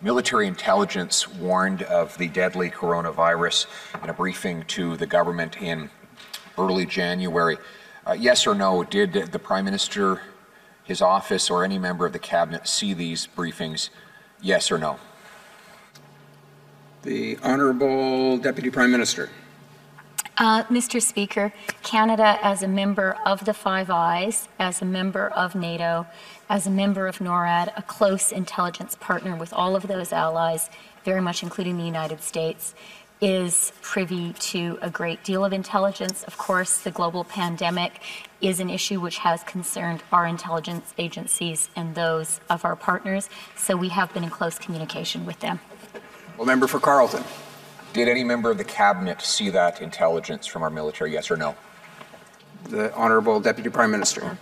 military intelligence warned of the deadly coronavirus in a briefing to the government in early January. Yes or no, did the Prime Minister, his office, or any member of the Cabinet see these briefings? Yes or no? The Honourable Deputy Prime Minister. Mr. Speaker, Canada, as a member of the Five Eyes, as a member of NATO, as a member of NORAD, a close intelligence partner with all of those allies, very much including the United States, is privy to a great deal of intelligence. Of course, the global pandemic is an issue which has concerned our intelligence agencies and those of our partners, so we have been in close communication with them. Well, member for Carleton. Did any member of the Cabinet see that intelligence from our military, yes or no? The Honourable Deputy Prime Minister.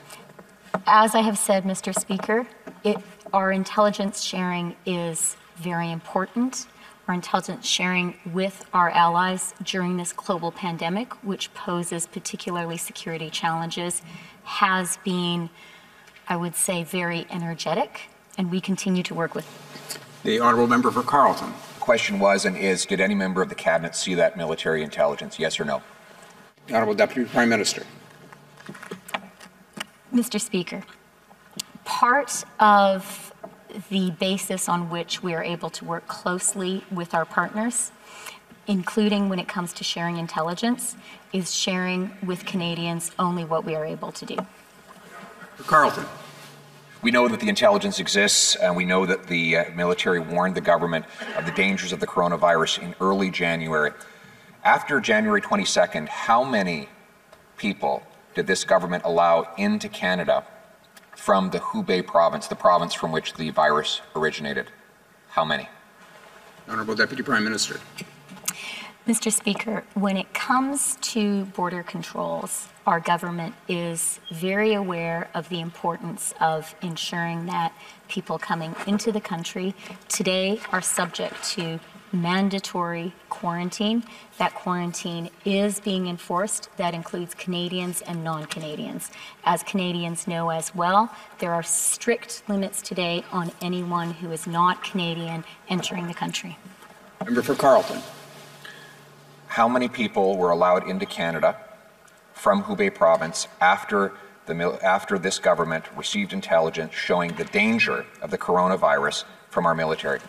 As I have said, Mr. Speaker, our intelligence sharing is very important. Our intelligence sharing with our allies during this global pandemic, which poses particularly security challenges, has been, I would say, very energetic, and we continue to work with. The Honourable Member for Carleton. The question was and is, did any member of the Cabinet see that military intelligence, yes or no? The Honourable Deputy Prime Minister. Mr. Speaker, part of the basis on which we are able to work closely with our partners, including when it comes to sharing intelligence, is sharing with Canadians only what we are able to do. For Carleton. We know that the intelligence exists, and we know that the military warned the government of the dangers of the coronavirus in early January. After January 22nd, how many people did this government allow into Canada from the Hubei province, the province from which the virus originated? How many? Honourable Deputy Prime Minister. Mr. Speaker, when it comes to border controls, our government is very aware of the importance of ensuring that people coming into the country today are subject to mandatory quarantine. That quarantine is being enforced. That includes Canadians and non-Canadians. As Canadians know as well, there are strict limits today on anyone who is not Canadian entering the country. Member for Carleton. How many people were allowed into Canada from Hubei province after this government received intelligence showing the danger of the coronavirus from our military?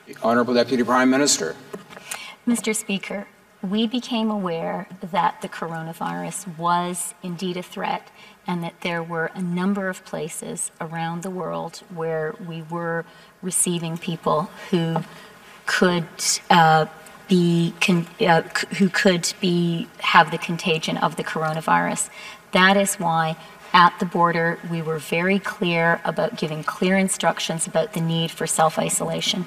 The Honourable Deputy Prime Minister. Mr. Speaker, we became aware that the coronavirus was indeed a threat and that there were a number of places around the world where we were receiving people who could have the contagion of the coronavirus. That is why at the border we were very clear about giving clear instructions about the need for self-isolation.